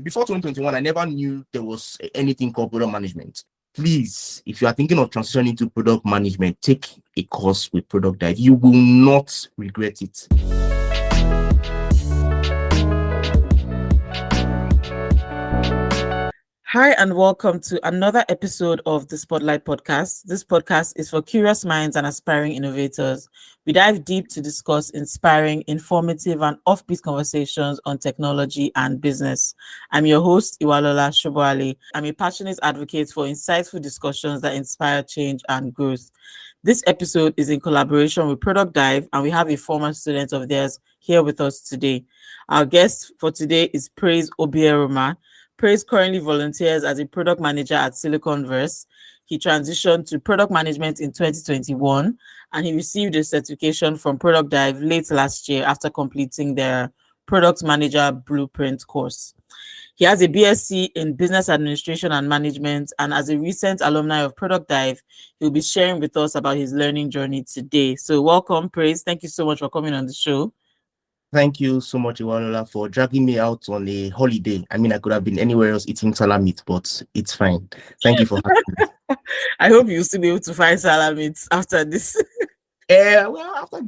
before 2021, I never knew there was anything called product management. Please, if you are thinking of transitioning into product management, take a course with ProductDive. You will not regret it. Hi, and welcome to another episode of the Spotlight Podcast. This podcast is for curious minds and aspiring innovators. We dive deep to discuss inspiring, informative, and offbeat conversations on technology and business. I'm your host, Iwalola Shoboale. I'm a passionate advocate for insightful discussions that inspire change and growth. This episode is in collaboration with ProductDive, and we have a former student of theirs here with us today. Our guest for today is Praise Obieromah. Praise currently volunteers as a product manager at Siliconverse. He transitioned to product management in 2021, and he received a certification from ProductDive late last year after completing their product manager blueprint course. He has a BSc in business administration and management, and as a recent alumni of ProductDive, he'll be sharing with us about his learning journey today. So welcome, Praise. Thank you so much for coming on the show. Thank you so much, Iwanola, for dragging me out on a holiday. I mean, I could have been anywhere else eating salamit, but it's fine. Thank you for having me. I hope you'll still be able to find salamit after this. Well, after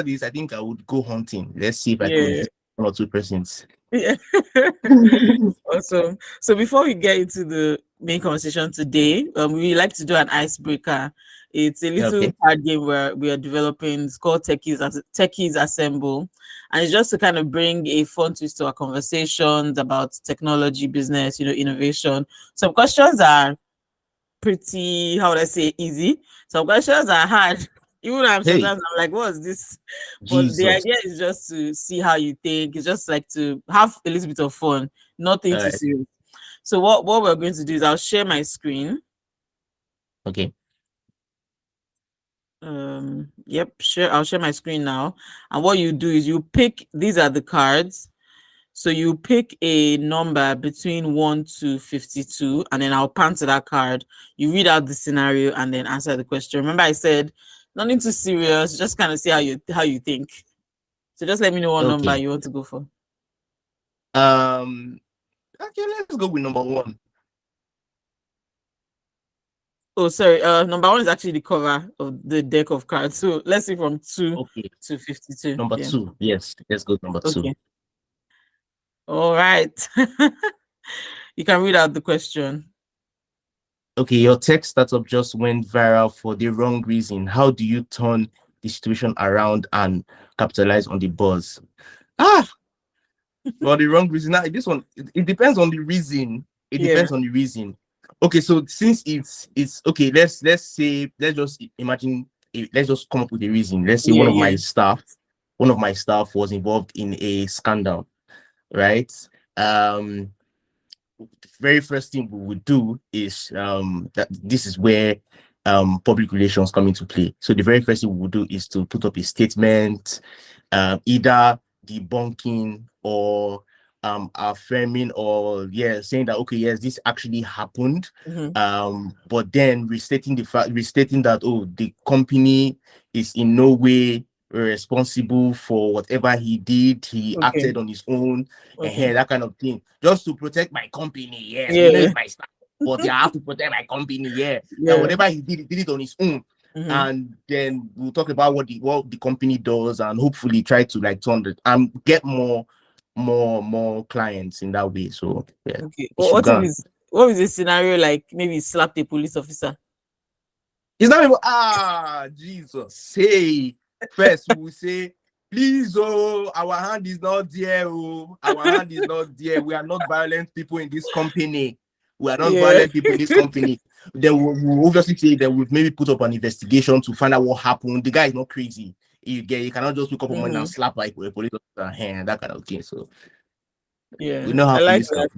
this, I think I would go hunting. Let's see if I can get one or two persons. Yeah. Awesome. So before we get into the main conversation today, we like to do an icebreaker. It's a little card game where we are developing. It's called Techies Assemble, and it's just to kind of bring a fun twist to our conversations about technology, business, innovation. Some questions are pretty, how would I say, easy. Some questions are hard. Even though sometimes I'm like, what is this? But Jesus. the idea is just to see how you think. It's just like to have a little bit of fun, nothing too serious. So what we're going to do is I'll share my screen. Okay. Yep, sure. I'll share my screen now. And what you do is you pick, these are the cards. So you pick a number between 1 to 52, and then I'll pan to that card. You read out the scenario and then answer the question. Remember, I said nothing too serious, just kind of see how you think. So just let me know what number you want to go for. Okay, let's go with number 1. Oh, sorry. Number 1 is actually the cover of the deck of cards. So let's see from 2 to 52. Number 2. Yes, let's go with number 2. All right. You can read out the question. Okay, your tech startup just went viral for the wrong reason. How do you turn the situation around and capitalize on the buzz? For the wrong reason. Now, this one, it depends on the reason. It depends on the reason. Okay, so since it's okay, let's just imagine. Let's just come up with a reason. Let's say one of my staff was involved in a scandal, right? The very first thing we would do is that this is where public relations come into play. So the very first thing we would do is to put up a statement, either debunking or affirming or saying that this actually happened, but then restating that the company is in no way responsible for whatever he did. He acted on his own, and that kind of thing, just to protect my company. It's my staff, but they have to protect my company. And whatever he did it on his own. And then we'll talk about what the company does, and hopefully try to like turn it and get more clients in that way. So what is the scenario like? Maybe slap a police officer. It's not even Jesus. Hey, first we will say, please, our hand is not there. Our hand is not there. We are not violent people in this company. We are not violent people in this company. Then we'll obviously say that we've maybe put up an investigation to find out what happened. The guy is not crazy. You cannot just wake up one morning and slap like a police officer hand, that kind of thing. So we know how I like that.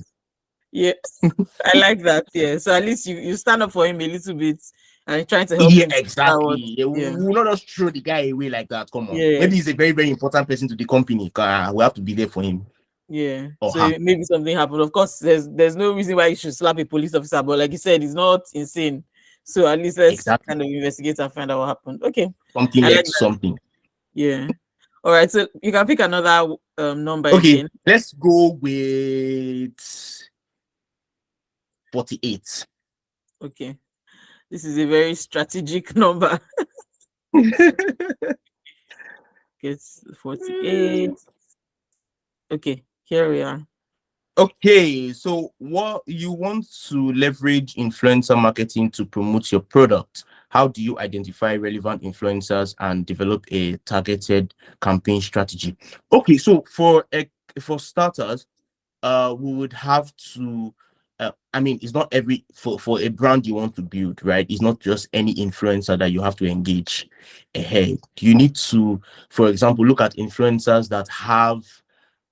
I like that. So at least you stand up for him a little bit and trying to help him. Exactly. We will not just throw the guy away like that. Come on. Maybe he's a very, very important person to the company. We have to be there for him. So maybe something happened. Of course, there's no reason why you should slap a police officer, but like you said, it's not insane. So at least let's kind of investigate and find out what happened. Okay. Something like something. All right. So you can pick another number. Okay. Let's go with 48. Okay. This is a very strategic number. It's 48. Okay, here we are. Okay, so what you want to leverage influencer marketing to promote your product? How do you identify relevant influencers and develop a targeted campaign strategy? Okay, so for starters, we would have to I mean, it's not every for a brand you want to build, right? It's not just any influencer that you have to engage ahead. You need to, for example, look at influencers that have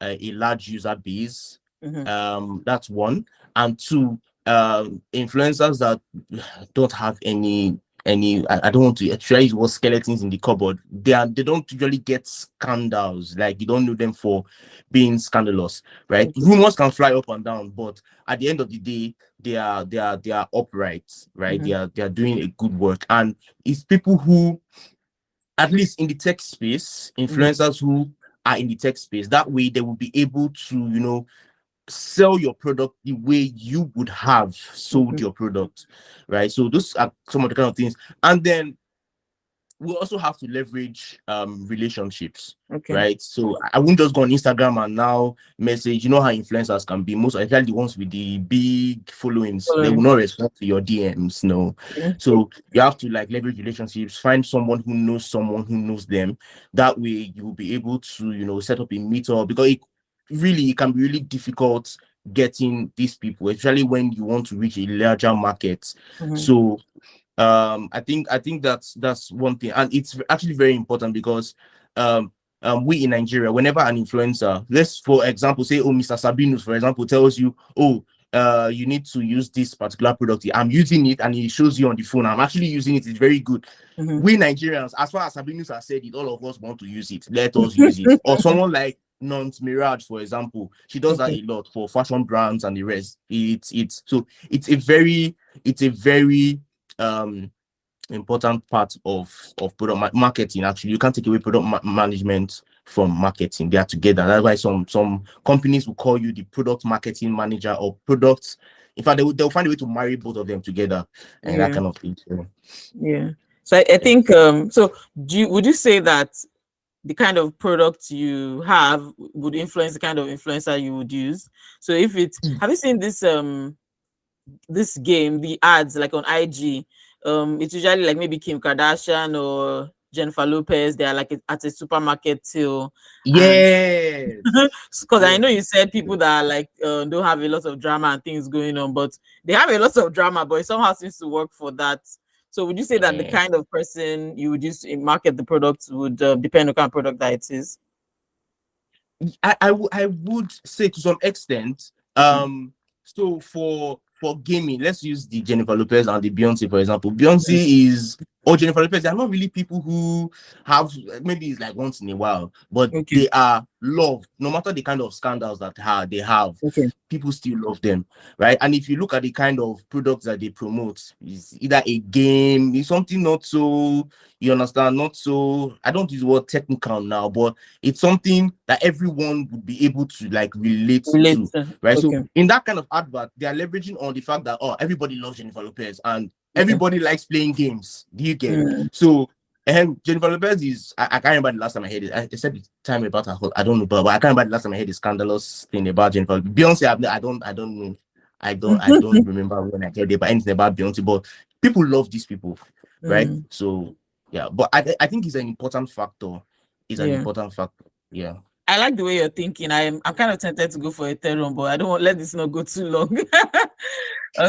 a large user base. That's one. And two, influencers that don't have any I don't want to actually use what skeletons in the cupboard. They don't usually get scandals. Like, you don't know them for being scandalous, right? Okay. Rumors can fly up and down, but at the end of the day, they are upright, right? They are doing a good work. And it's people who, at least in the tech space, influencers who are in the tech space, that way they will be able to, sell your product the way you would have sold your product, right? So those are some of the kind of things. And then we also have to leverage relationships, Okay. right? So I wouldn't just go on Instagram and now message. You know how influencers can be, most especially the ones with the big followings, they will not respond to your DMs. No. So you have to like leverage relationships, find someone who knows them. That way you will be able to set up a meetup, because it can be really difficult getting these people, especially when you want to reach a larger market. So I think that's one thing, and it's actually very important because we in Nigeria, whenever an influencer, let's for example say, oh, Mr. Sabinus, for example, tells you, oh, you need to use this particular product. I'm using it, and he shows you on the phone, I'm actually using it, it's very good. We Nigerians, as far as Sabinus has said it, all of us want to use it. Let us use it. Or someone like Nont Mirage, for example, she does that a lot for fashion brands and the rest. It's a very important part of product marketing. Actually, you can't take away product management from marketing. They are together. That's why some companies will call you the product marketing manager or products. In fact, they'll find a way to marry both of them together and that kind of thing. So I think so would you say that the kind of product you have would influence the kind of influencer you would use? So if have you seen this game, the ads like on IG? It's usually like maybe Kim Kardashian or Jennifer Lopez. They are like at a supermarket till. Yes. Because I know you said people that are like don't have a lot of drama and things going on, but they have a lot of drama, but it somehow seems to work for that. So would you say that the kind of person you would use to market the product would depend on kind of product that it is? I would say to some extent. So for gaming, let's use the Jennifer Lopez and the Beyonce, for example. Beyonce or Jennifer Lopez, they are not really people who have, maybe it's like once in a while, but they are loved. No matter the kind of scandals that they have, people still love them, right? And if you look at the kind of products that they promote, it's either a game, it's something not so, you understand, not so, I don't use the word technical now, but it's something that everyone would be able to like relate to, right? So in that kind of advert, they are leveraging on the fact that, oh, everybody loves Jennifer Lopez and everybody likes playing games. Do you get? So Jennifer Lopez is, I can't remember the last time I heard it. I said the time about her, I don't know, but I can't remember the last time I heard the scandalous thing about Jennifer. Beyonce, I don't know. I don't remember when I heard it, but anything about Beyonce. But people love these people, right? So yeah, but I think it's an important factor. It's an important factor. Yeah. I like the way you're thinking. I'm kind of tempted to go for Ethereum, but I don't want let this not go too long.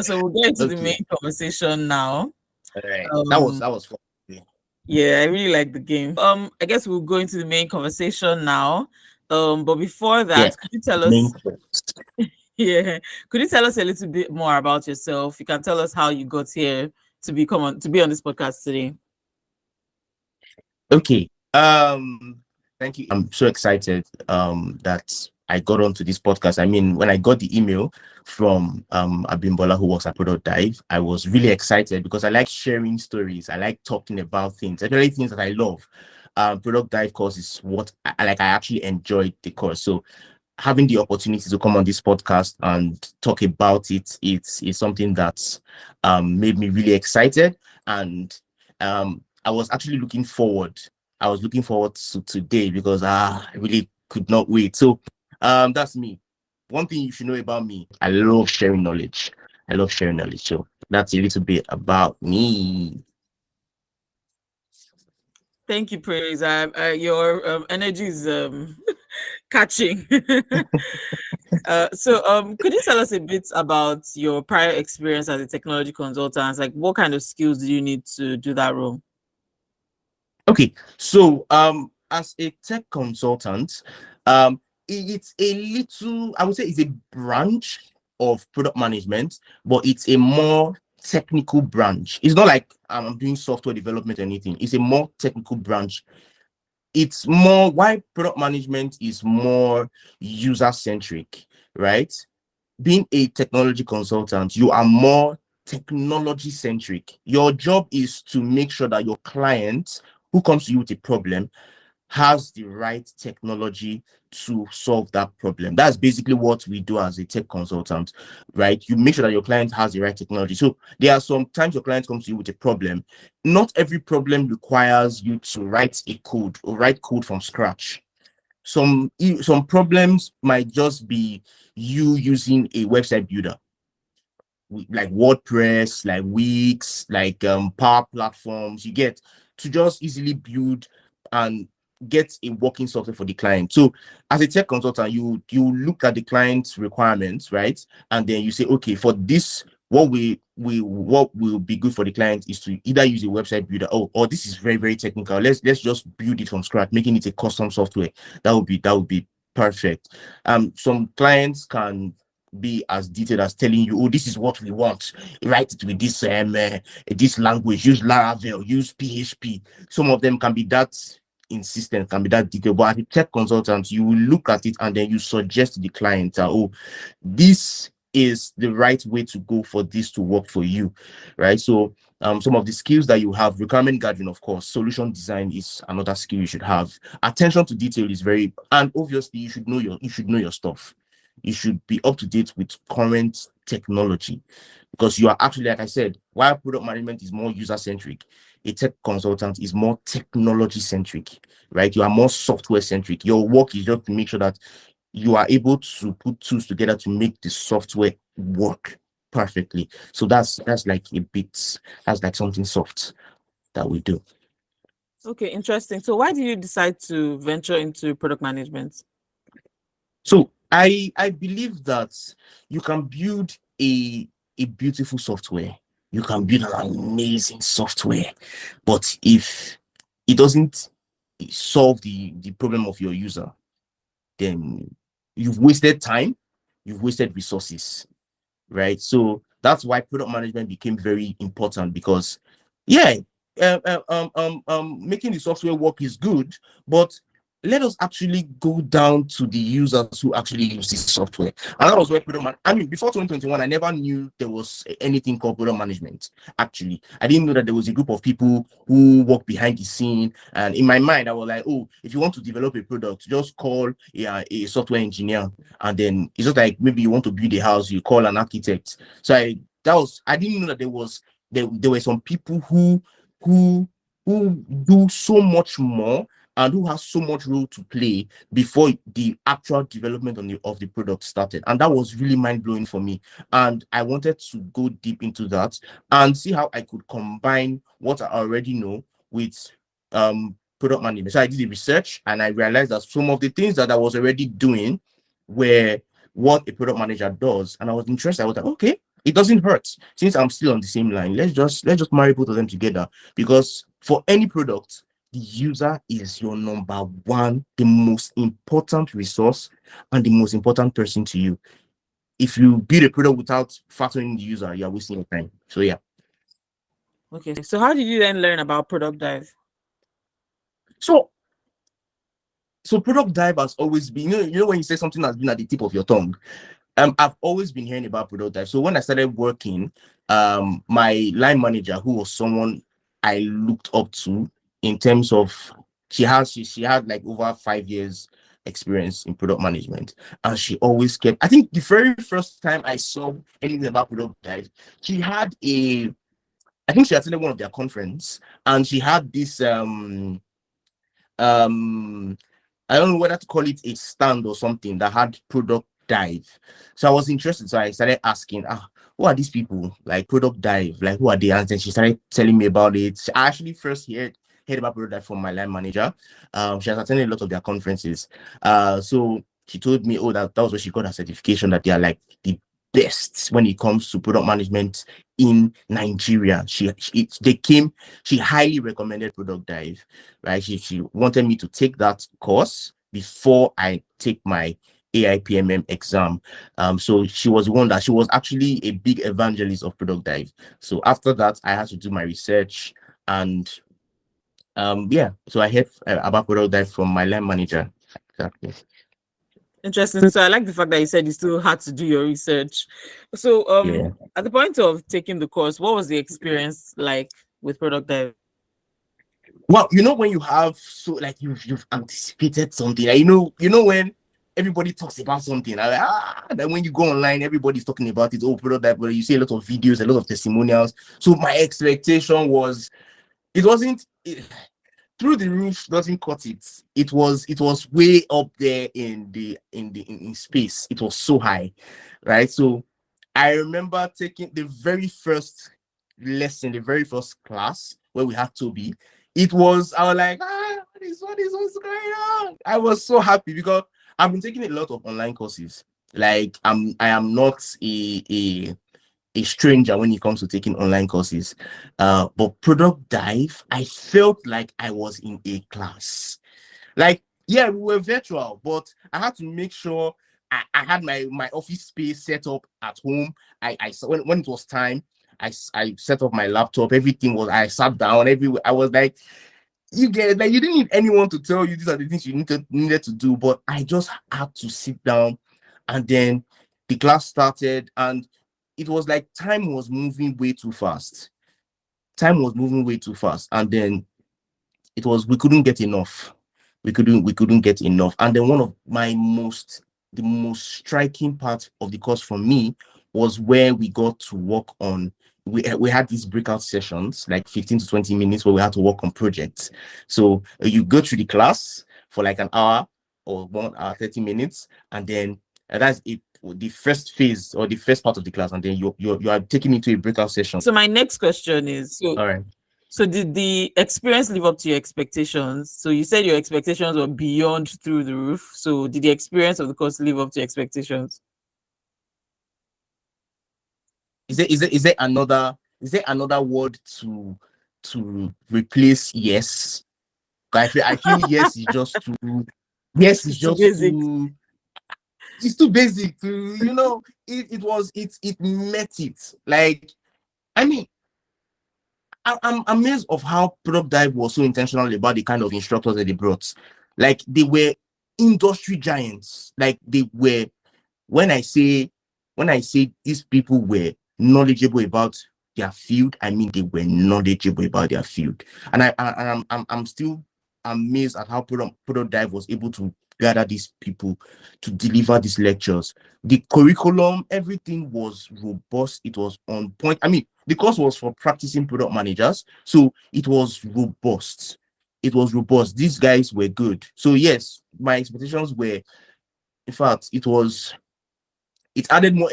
So we'll get into the main conversation now. All right. That was fun. Yeah, I really like the game. I guess we'll go into the main conversation now. But before that, could you tell us? Could you tell us a little bit more about yourself? You can tell us how you got here to be on this podcast today. Okay. Thank you. I'm so excited that I got onto this podcast. I mean, when I got the email from Abimbola, who works at ProductDive, I was really excited because I like sharing stories. I like talking about things, especially things that I love. ProductDive course is what I actually enjoyed the course. So having the opportunity to come on this podcast and talk about it, it's something that made me really excited. And I was actually looking forward. I was looking forward to today because I really could not wait. So that's me. One thing you should know about me, I love sharing knowledge. I love sharing knowledge. So that's a little bit about me. Thank you, Praise. Your energy is catching. Could you tell us a bit about your prior experience as a technology consultant? Like, what kind of skills do you need to do that role? Okay, so as a tech consultant, it's a little, I would say it's a branch of product management, but it's a more technical branch. It's not like I'm doing software development or anything. It's a more technical branch. It's more why product management is more user centric, right? Being a technology consultant, you are more technology centric. Your job is to make sure that your client who comes to you with a problem has the right technology to solve that problem. That's basically what we do as a tech consultant, right? You make sure that your client has the right technology. So there are some times your client comes to you with a problem. Not every problem requires you to write a code or write code from scratch. Some problems might just be you using a website builder like WordPress, like Wix, like Power Platforms. You get to just easily build and get a working software for the client. So as a tech consultant, you look at the client's requirements, right? And then you say, okay, for this, what will be good for the client is to either use a website builder. Or this is very, very technical. Let's just build it from scratch, making it a custom software. That would be perfect. Some clients can be as detailed as telling you, oh, this is what we want. Write it with this language, use Laravel, use PHP. Some of them can be that insistent, can be that detailed. But as a tech consultant, you will look at it and then you suggest to the client, oh, this is the right way to go for this to work for you, right? So some of the skills that you have, requirement gathering, of course, solution design is another skill you should have. Attention to detail is very, and obviously you should know your stuff. You should be up to date with current technology because you are actually, like I said, while product management is more user centric, a tech consultant is more technology centric, right? You are more software centric. Your work is just to make sure that you are able to put tools together to make the software work perfectly. So that's like that's like something soft that we do. Okay, interesting. So why did you decide to venture into product management? So I believe that you can build a beautiful software. You can build an amazing software, but if it doesn't solve the problem of your user, then you've wasted time, you've wasted resources, right? So that's why product management became very important because, yeah, making the software work is good, but let us actually go down to the users who actually use this software. And that was where I mean, before 2021, I never knew there was anything called product management. Actually, I didn't know that there was a group of people who work behind the scene. And in my mind, I was like, oh, if you want to develop a product, just call a software engineer. And then it's just like maybe you want to build a house, you call an architect. So I didn't know that there were some people who do so much more and who has so much role to play before the actual development of the product started. And that was really mind-blowing for me. And I wanted to go deep into that and see how I could combine what I already know with product management. So I did the research and I realized that some of the things that I was already doing were what a product manager does. And I was interested. I was like, okay, it doesn't hurt. Since I'm still on the same line, let's just marry both of them together. Because for any product, the user is your number one, the most important resource and the most important person to you. If you build a product without factoring the user, you're wasting your time. So yeah. Okay, so how did you then learn about ProductDive? So ProductDive has always been, you know when you say something has been at the tip of your tongue. I've always been hearing about ProductDive. So when I started working, my line manager, who was someone I looked up to in terms of she had like over 5 years experience in product management, and she always kept. I think the very first time I saw anything about ProductDive, she had a. I think she attended one of their conference, and she had this um I don't know whether to call it a stand or something that had Product Dive. So I was interested. So I started asking, who are these people? Like Product Dive, like who are they? And then she started telling me about it. I actually first heard about Product Dive from my line manager. She has attended a lot of their conferences. So she told me, that was where she got her certification, that they are like the best when it comes to product management in Nigeria. She highly recommended Product Dive, right? She wanted me to take that course before I take my AIPMM exam. So she was actually a big evangelist of Product Dive. So after that, I had to do my research, and so I heard about Product Dive from my line manager. Exactly. Interesting. So I like the fact that you said you still had to do your research. So at the point of taking the course, what was the experience like with ProductDive? Well, when you have you've anticipated something, when everybody talks about something, then when you go online, everybody's talking about it. ProductDive, but you see a lot of videos, a lot of testimonials. So my expectation was, it wasn't. Through the roof doesn't cut it. It was way up there in space. It was so high, right? So I remember taking the very first lesson, the very first class where we had Toby. I was like, what's going on? I was so happy because I've been taking a lot of online courses. Like I am not a stranger when it comes to taking online courses. But ProductDive, I felt like I was in a class. Like, yeah, we were virtual, but I had to make sure I had my office space set up at home. I when it was time, I set up my laptop. Everything was, I sat down everywhere. I was like, you get it, like you didn't need anyone to tell you these are the things you needed to do, but I just had to sit down, and then the class started, and it was like time was moving way too fast. And then we couldn't get enough. We couldn't get enough. And then one of the most striking part of the course for me was where we got to work on, we had these breakout sessions, like 15 to 20 minutes, where we had to work on projects. So you go through the class for like an hour or 1 hour 30 minutes, and then that's it, the first phase or the first part of the class, and then you are taken into a breakout session. So my next question is, All right. So did the experience live up to your expectations? So you said your expectations were beyond through the roof. So did the experience of the course live up to expectations? Is there another word to replace yes? I feel yes is just too, yes is just basic. too, it's too basic to, it met it. Like, I mean, I'm amazed of how ProductDive was so intentional about the kind of instructors that they brought. Like, they were industry giants. Like, they were, when I say these people were knowledgeable about their field, I mean they were knowledgeable about their field. And I'm still amazed at how ProductDive was able to gather these people to deliver these lectures. The curriculum, everything was robust. It was on point. I mean, the course was for practicing product managers, so it was robust. These guys were good. So yes, my expectations were, in fact, it added more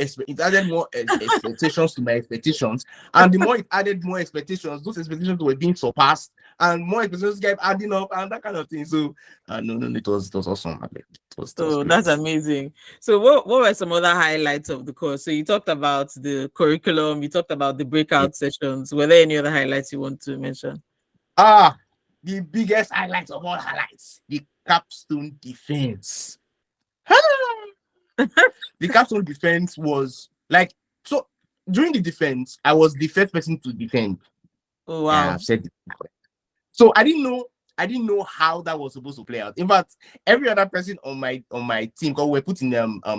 expectations to my expectations, and the more it added more expectations, those expectations were being surpassed, and more expectations kept adding up, and that kind of thing. So no, it was awesome. So that's amazing. So what were some other highlights of the course? So you talked about the curriculum, you talked about the breakout sessions. Were there any other highlights you want to mention? The biggest highlight of all highlights, the capstone defense. The capstone defense was like, so during the defense, I was the first person to defend. Oh wow. Yeah, I've said it. So I didn't know how that was supposed to play out. In fact, every other person on my team, because we're putting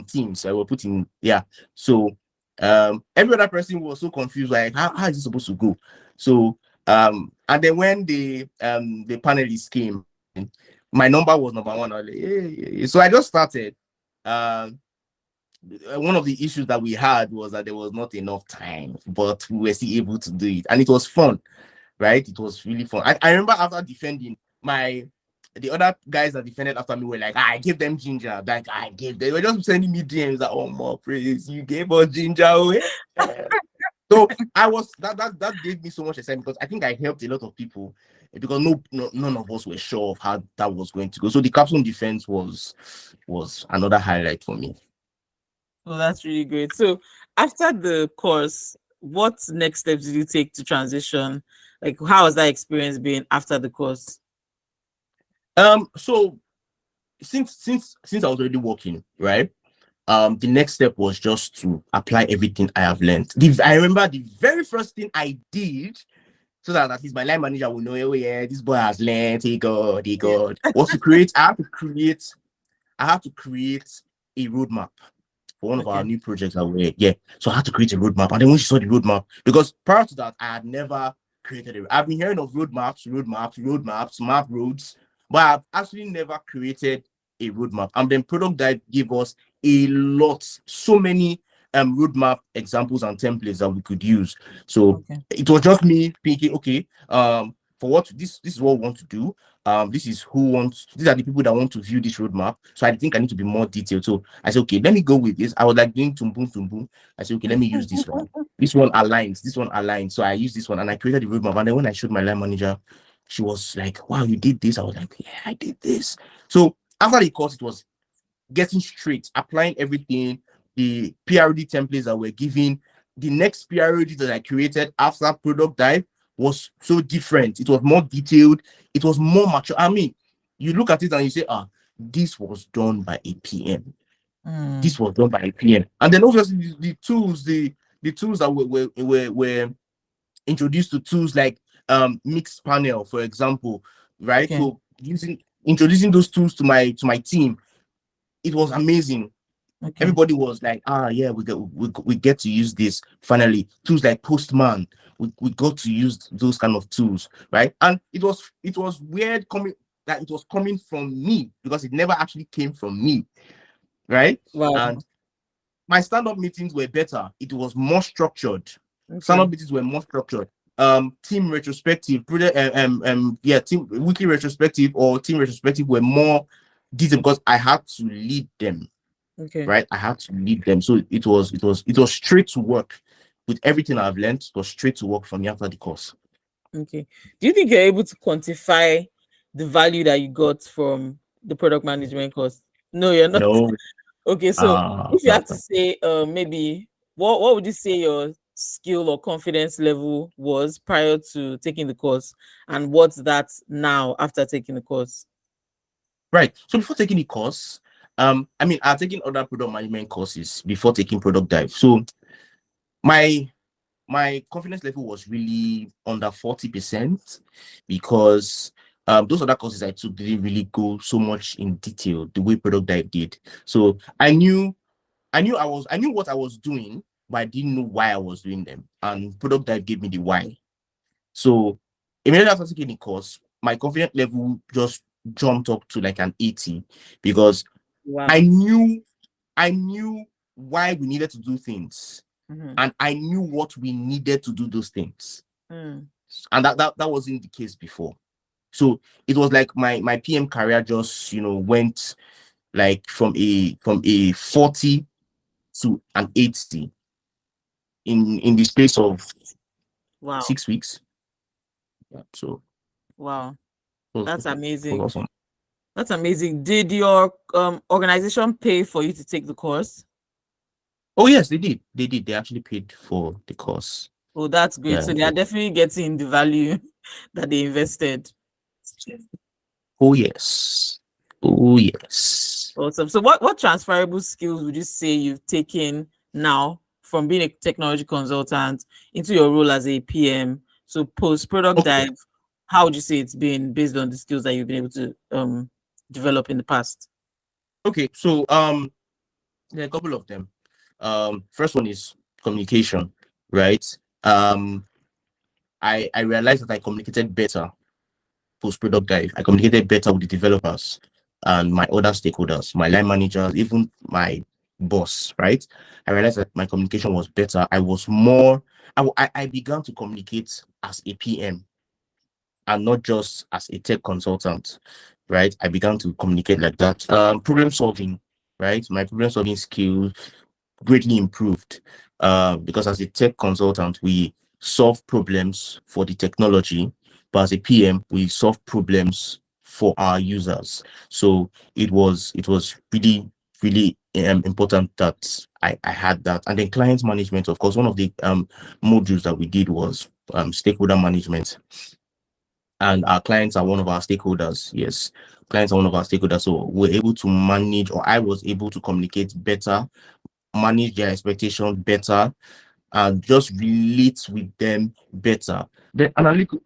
teams, so we're putting, yeah. So every other person was so confused, like how is it supposed to go? So and then when the panelists came, my number was number one. I was like, yeah. So I just started. One of the issues that we had was that there was not enough time, but we were still able to do it, and it was fun, right? It was really fun. I remember after defending, the other guys that defended after me were like, I gave them ginger. Like they were just sending me DMs like, oh more praise, you gave us ginger away. So I was that gave me so much excitement because I think I helped a lot of people because none of us were sure of how that was going to go. So the capstone defense was another highlight for me. Oh, that's really great. So after the course, what next steps did you take to transition? Like, how has that experience been after the course? So since I was already working, right? The next step was just to apply everything I have learned. I remember the very first thing I did, so that at least my line manager will know, oh yeah, this boy has learned, he got, was to create. I have to create a roadmap for one of our new projects that so I had to create a roadmap. And then when she saw the roadmap, because prior to that, I had never created it. I've been hearing of roadmaps, map roads, but I've actually never created a roadmap. And then ProductDive gave us so many roadmap examples and templates that we could use. So it was just me thinking, okay, for what this is what we want to do. These are the people that want to view this roadmap. So I think I need to be more detailed. So I said, okay, let me go with this. I was like doing tumbum. I said, okay, let me use this one. This one aligns. So I used this one and I created the roadmap. And then when I showed my line manager, she was like, wow, you did this. I was like, yeah, I did this. So after the course, it was getting straight, applying everything, the PRD templates that we're giving. The next PRD that I created after ProductDive was so different. It was more detailed. It was more mature. I mean, you look at it and you say, this was done by a PM. This was done by a PM. And then obviously the tools that were introduced to tools like Mixpanel, for example, right? So introducing those tools to my team, it was amazing. Everybody was like, yeah, we get to use this finally. Tools like Postman, we got to use those kind of tools, right? And it was weird that it was coming from me because it never actually came from me, right? Wow. And my stand-up meetings were better. It was more structured. Stand-up meetings were more structured. Team retrospective, team weekly retrospective or team retrospective were more detailed because I had to lead them. Right, I had to lead them. So it was straight to work with everything I've learned. It was straight to work from me after the course. Do you think you're able to quantify the value that you got from the product management course? No, you're not. No. Okay, so if you have to say, maybe what would you say your skill or confidence level was prior to taking the course, and what's that now after taking the course? Right. So before taking the course, I mean, I've taken other product management courses before taking ProductDive. So my confidence level was really under 40% because those other courses I took didn't really go so much in detail the way ProductDive did. So I knew what I was doing, but I didn't know why I was doing them. And ProductDive gave me the why. So immediately after taking the course, my confidence level just jumped up to like an 80 because I knew why we needed to do things. And I knew what we needed to do those things. And that wasn't the case before. So it was like my PM career just went like from a 40 to an 80 in the space of 6 weeks. Yeah, so that's amazing. Awesome. That's amazing. Did your organization pay for you to take the course? Oh yes, they did. They actually paid for the course. Oh, that's great. So they are definitely getting the value that they invested. Oh yes. Awesome. So what transferable skills would you say you've taken now from being a technology consultant into your role as a PM? So post ProductDive, how would you say it's been based on the skills that you've been able to develop in the past? Okay, so there are a couple of them. First one is communication, right? I realized that I communicated better post product dive. I communicated better with the developers and my other stakeholders, my line managers, even my boss, right? I realized that my communication was better. I was more, I began to communicate as a PM and not just as a tech consultant, right? I began to communicate like that. Problem solving, right? My problem solving skills greatly improved because as a tech consultant, we solve problems for the technology, but as a PM, we solve problems for our users. So it was really important that I had that. And then client management, of course, one of the modules that we did was stakeholder management. And our clients are one of our stakeholders. Yes, clients are one of our stakeholders. So we're able to manage, or I was able to communicate better, manage their expectations better, and just relate with them better. The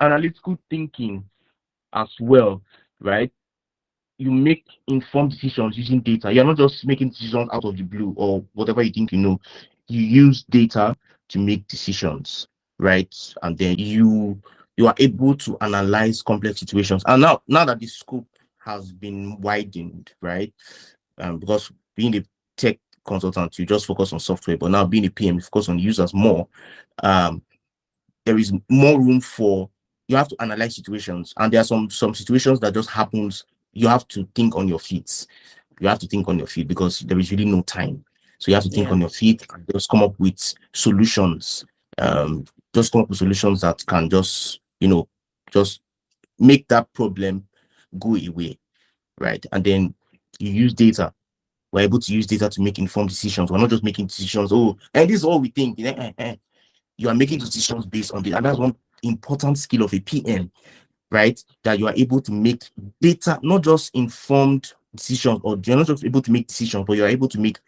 analytical thinking as well, right? You make informed decisions using data. You're not just making decisions out of the blue or whatever you think you know. You use data to make decisions, right? And then you are able to analyze complex situations. And now that the scope has been widened, right? Because being a tech consultant, you just focus on software, but now being a PM, you focus on users more. Um, there is more room for you have to analyze situations, and there are some situations that just happens. You have to think on your feet. You have to think on your feet because there is really no time. So you have to think Yeah. on your feet and just come up with solutions. Just come up with solutions that can just make that problem go away, right? And then you use data. We're able to use data to make informed decisions. We're not just making decisions. Oh, and this is all we think. You are making decisions based on data. And that's one important skill of a PM, right? That you are able to make data, not just informed decisions, or you're not just able to make decisions, but you're able to make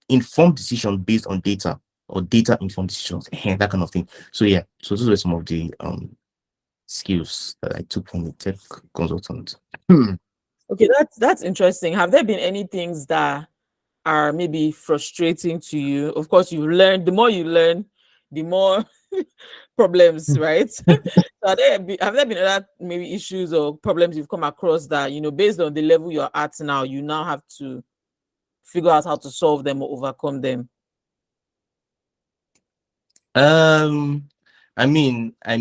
informed decisions based on data or data informed decisions, that kind of thing. So yeah, so those were some of the skills that I took from the tech consultant. Okay, that's interesting. Have there been any things that are maybe frustrating to you? Of course, you learn. The more you learn, the more problems, right? So have there been other maybe issues or problems you've come across that, based on the level you're at now, you now have to figure out how to solve them or overcome them? I mean, I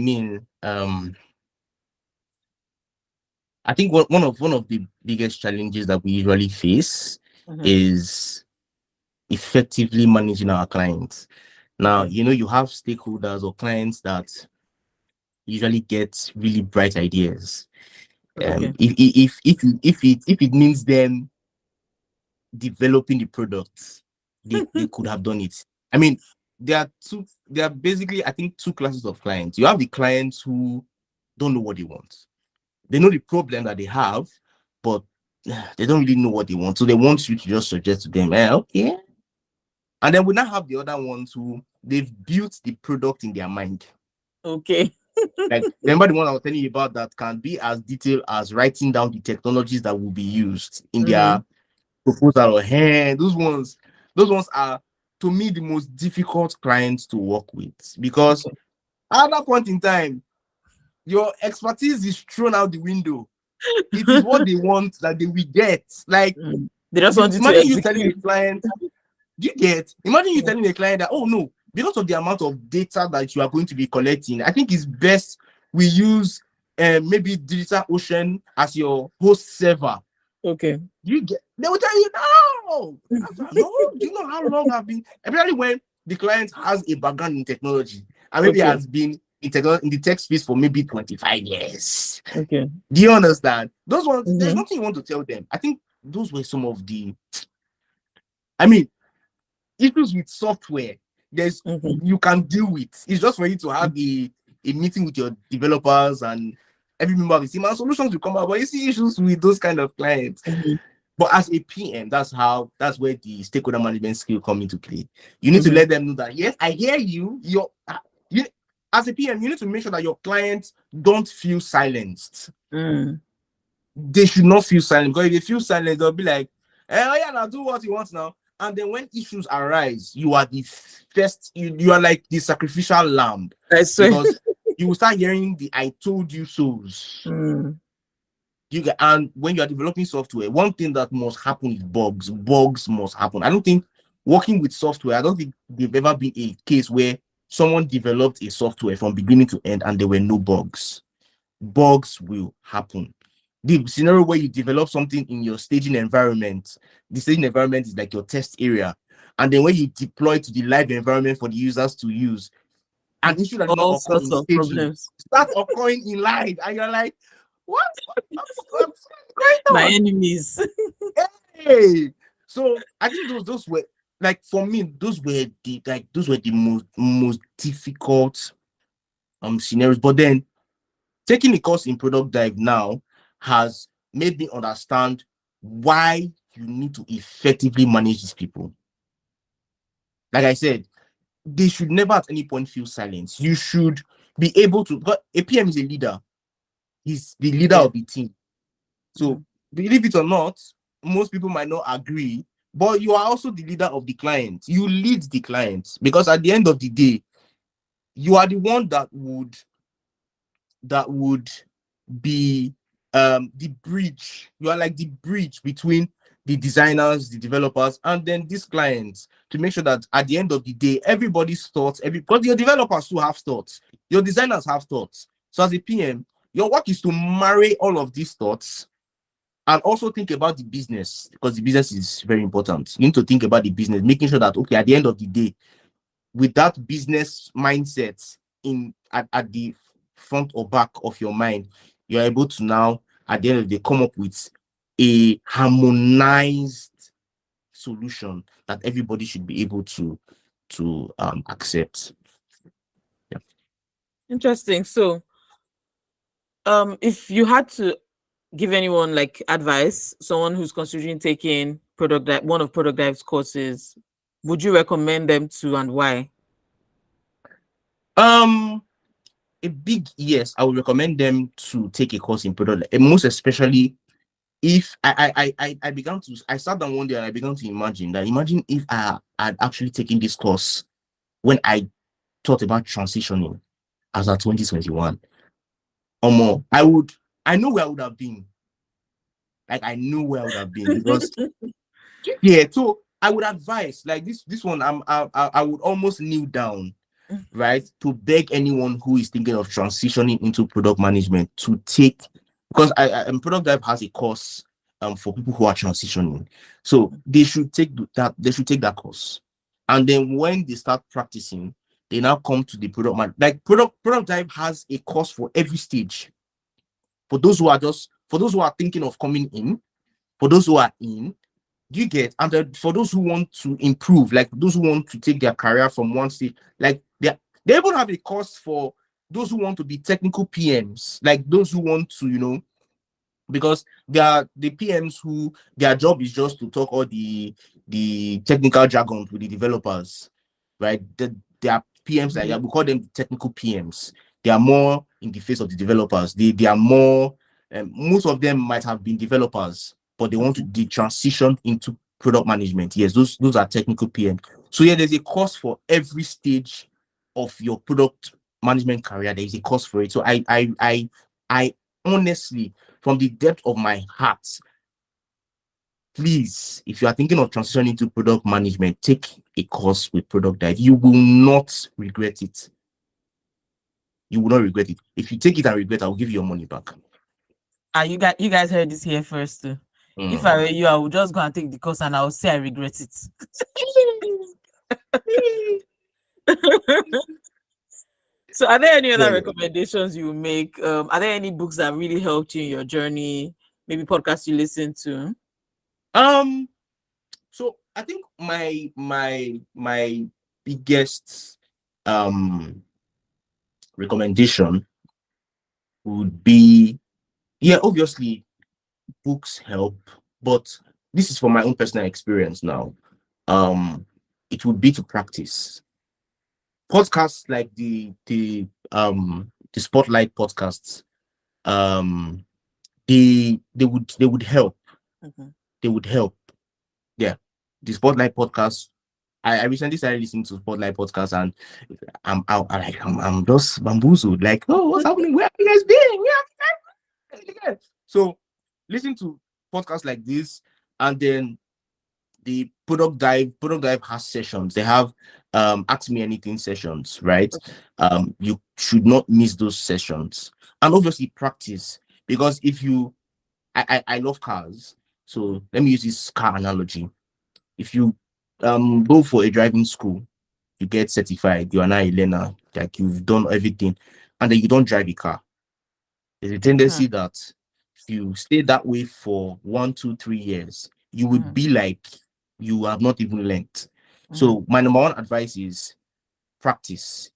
think one of the biggest challenges that we usually face is effectively managing our clients. Now, Okay. you have stakeholders or clients that usually get really bright ideas. Okay. If it means them developing the product, they could have done it. I mean, there are basically, I think, two classes of clients. You have the clients who don't know what they want. They know the problem that they have, but they don't really know what they want. So they want you to just suggest to them, okay. And then we now have the other ones who they've built the product in their mind. Okay. Like, remember the one I was telling you about that can be as detailed as writing down the technologies that will be used in their proposal or hand. Those ones are, to me, the most difficult clients to work with, because at that point in time, your expertise is thrown out the window. It is what they want that they will get. Like, They just want you to imagine you telling a execute. client, imagine you telling a client that, oh no, because of the amount of data that you are going to be collecting, I think it's best we use maybe Digital Ocean as your host server. Okay. They will tell you, no. No, do you know how long I've been, especially when the client has a background in technology and maybe has been in the tech space for maybe 25 years. Okay. Do you understand? Those ones, there's nothing you want to tell them. I think those were some of the, issues with software. You can deal with. It's just for you to have a meeting with your developers and every member of the team, and solutions will come out. But you see issues with those kind of clients. But as a PM, that's where the stakeholder management skill come into play. You need to let them know that, yes, I hear you. You as a PM, you need to make sure that your clients don't feel silenced. They should not feel silent, because if they feel silent, they'll be like, oh yeah, now do what you want now. And then when issues arise, you are the first, you are like the sacrificial lamb. Because you will start hearing the I told you so's. And when you are developing software, one thing that must happen is bugs. Bugs must happen. I don't think working with software, I don't think there've ever been a case where someone developed a software from beginning to end and there were no bugs. Bugs will happen. The scenario where you develop something in your staging environment, the staging environment is like your test area. And then when you deploy to the live environment for the users to use, an issue that did not All occur sorts in of staging problems. start occurring in live. And you're like, what's going My on? enemies. Hey, so I think those were, like, for me, those were the most difficult scenarios. But then taking a course in Product Dive now has made me understand why you need to effectively manage these people. Like I said, they should never at any point feel silent. You should be able to, but a PM is a leader. He's the leader Yeah. of the team. So believe it or not, most people might not agree, but you are also the leader of the client. You lead the client, because at the end of the day, you are the one that would be the bridge. You are like the bridge between the designers, the developers, and then these clients, to make sure that at the end of the day, everybody's thoughts, because your developers too have thoughts, your designers have thoughts. So as a PM, your work is to marry all of these thoughts and also think about the business, because the business is very important. You need to think about the business, making sure that, okay, at the end of the day, with that business mindset at the front or back of your mind, you're able to now, at the end of the day, come up with a harmonized solution that everybody should be able to accept. Yeah. Interesting. So, if you had to give anyone like advice, someone who's considering taking one of ProductDive's courses, would you recommend them to, and why? A big yes, I would recommend them to take a course in product, and most especially if I sat down one day and I began to imagine if I had actually taken this course when I thought about transitioning as of 2021, or more, I know where I would have been. Like, I know where I would have been, because yeah. So I would advise, like, this one, I would almost kneel down, right, to beg anyone who is thinking of transitioning into product management to take, because Product Dive has a course for people who are transitioning. So they should take that course. And then when they start practicing, they now come to the Product Dive has a course for every stage. For those who are thinking of coming in, for those who are in, do you get? And for those who want to improve, like those who want to take their career from one stage, like they even have a course for those who want to be technical PMs, like those who want to, because they are the PMs who their job is just to talk all the technical jargon with the developers, right? They are PMs like that. We call them technical PMs. They are more in the face of the developers. They are more, most of them might have been developers, but they want to transition into product management. Yes, those are technical PMs. So yeah, there's a course for every stage of your product management career. There is a course for it. So I honestly, from the depth of my heart, please, if you are thinking of transitioning to product management, take a course with Product Dive. You will not regret it. You will not regret it. If you take it and regret, I will give you your money back. You guys heard this here first too. If I were you, I would just go and take the course and I will say I regret it. So are there any other recommendations you make? Are there any books that really helped you in your journey? Maybe podcasts you listen to? So I think my biggest recommendation would be, yeah, obviously books help, but this is from my own personal experience now. It would be to practice. Podcasts like the Spotlight podcasts, they would help. They would help. Yeah. The Spotlight podcast, I recently started listening to Spotlight podcast, and I'm just bamboozled. Like, oh, what's happening? Where have you guys been? Where have you guys been? So listen to podcasts like this, and then the product dive has sessions. They have ask me anything sessions, right? You should not miss those sessions, and obviously practice, because if you I love cars, so let me use this car analogy. If you go for a driving school, you get certified, you are now a learner, like you've done everything, and then you don't drive a car. There's a tendency that if you stay that way for 1, 2, 3 years, you would be like you have not even learned. So my number one advice is practice,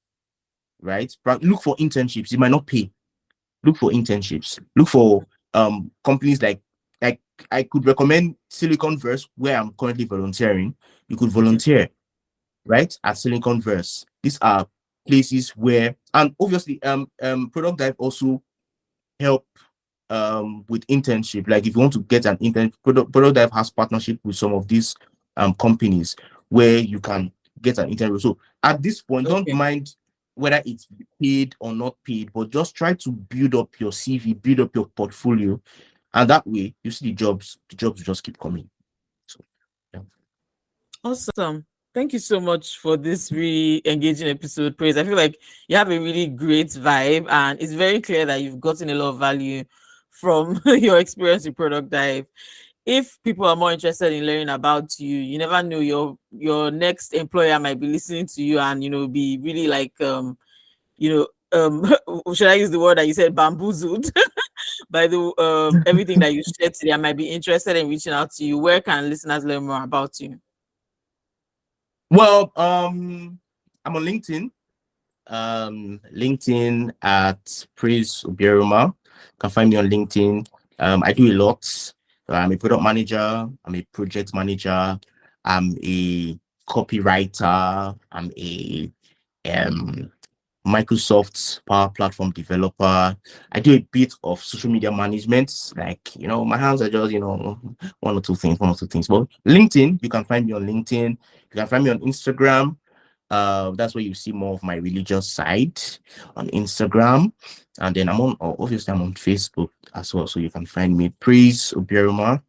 right? Look for internships. It might not pay. Look for internships. Look for companies like I could recommend Siliconverse, where I'm currently volunteering. You could volunteer, right, at Siliconverse. These are places where, and obviously Product Dive also help with internship. Like if you want to get an intern, Product Dive has partnership with some of these companies where you can get an intern. So at this point, don't mind whether it's paid or not paid, but just try to build up your CV, build up your portfolio, and that way you see the jobs will just keep coming. So yeah. Awesome. Thank you so much for this really engaging episode, Praise. I feel like you have a really great vibe, and it's very clear that you've gotten a lot of value from your experience with Product Dive. If people are more interested in learning about you, you never know, your next employer might be listening to you and be really like should I use the word that you said, bamboozled by the everything that you shared today. I might be interested in reaching out to you. Where can listeners learn more about you? Well, I'm on LinkedIn. LinkedIn at Praise Obieromah. You can find me on LinkedIn. I do a lot. I'm a product manager. I'm a project manager. I'm a copywriter. I'm a Microsoft Power Platform developer. I do a bit of social media management. Like, my hands are just, one or two things. But LinkedIn, you can find me on LinkedIn. You can find me on Instagram. That's where you see more of my religious side on Instagram. And then obviously I'm on Facebook as well. So you can find me, Praise Obieromah,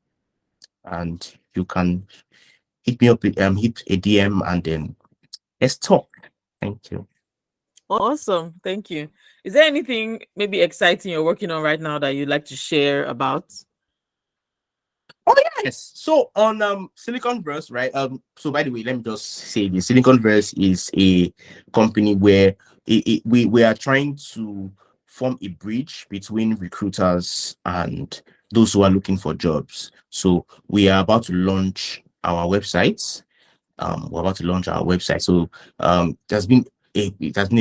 and you can hit me up, hit a DM, and then let's talk. Thank you. Awesome. Thank you. Is there anything maybe exciting you're working on right now that you'd like to share about? Oh yes. So on Siliconverse, right? So by the way, let me just say this. Siliconverse is a company where we are trying to form a bridge between recruiters and those who are looking for jobs. So we are about to launch our websites. We're about to launch our website. So it has been a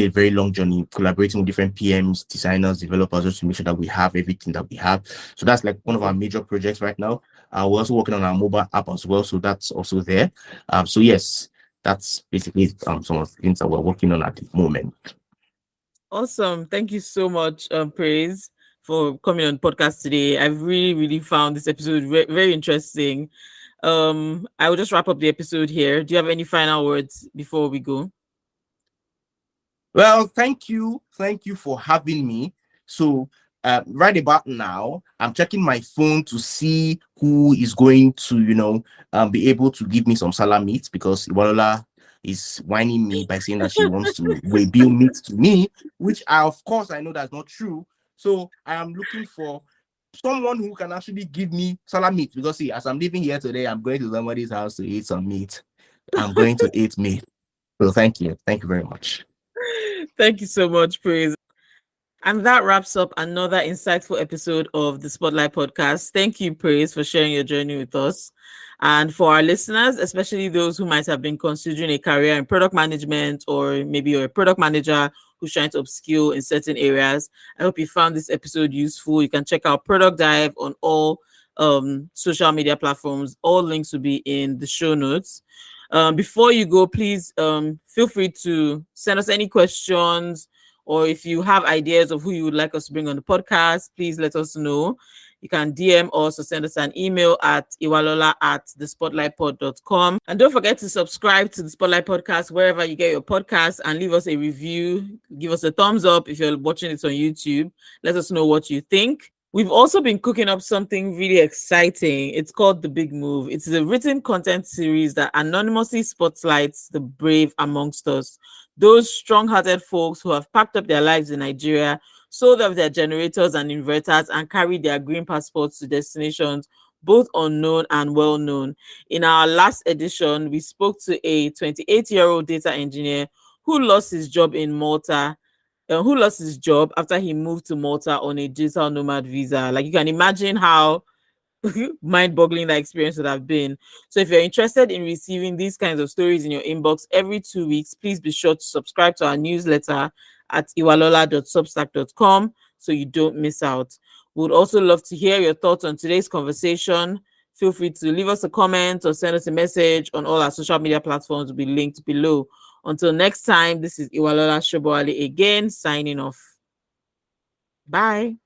very long journey collaborating with different PMs, designers, developers, just to make sure that we have everything that we have. So that's like one of our major projects right now. We're also working on our mobile app as well, so that's also there. So yes, that's basically some of the things that we're working on at the moment. Awesome. Thank you so much, Praise, for coming on podcast today. I've really, really found this episode very interesting. I will just wrap up the episode here. Do you have any final words before we go? Well, thank you for having me. So right about now, I'm checking my phone to see who is going to be able to give me some salami, because Iwalola is whining me by saying that she wants to bill meat to me, which of course I know that's not true. So I am looking for someone who can actually give me salami, because see, as I'm leaving here today, I'm going to somebody's house to eat some meat. I'm going to eat meat. So thank you very much. Thank you so much, Praise. And that wraps up another insightful episode of the Spotlight Podcast. Thank you, Praise, for sharing your journey with us. And for our listeners, especially those who might have been considering a career in product management, or maybe you're a product manager who's trying to upskill in certain areas, I hope you found this episode useful. You can check out Product Dive on all social media platforms. All links will be in the show notes. Before you go, please feel free to send us any questions, or if you have ideas of who you would like us to bring on the podcast, please let us know. You can DM us or send us an email at iwalola@thespotlightpod.com. And don't forget to subscribe to the Spotlight Podcast wherever you get your podcasts, and leave us a review. Give us a thumbs up if you're watching it on YouTube. Let us know what you think. We've also been cooking up something really exciting. It's called The Big Move. It's a written content series that anonymously spotlights the brave amongst us. Those strong-hearted folks who have packed up their lives in Nigeria, sold off their generators and inverters, and carried their green passports to destinations both unknown and well-known. In our last edition, we spoke to a 28-year-old data engineer who lost his job in Malta, who lost his job after he moved to Malta on a digital nomad visa. Like, you can imagine how mind-boggling that experience would have been. So if you're interested in receiving these kinds of stories in your inbox every 2 weeks, please be sure to subscribe to our newsletter at iwalola.substack.com so you don't miss out. We'd also love to hear your thoughts on today's conversation. Feel free to leave us a comment or send us a message on all our social media platforms. Will be linked below. Until next time, this is Iwalola Shoboale again, signing off. Bye.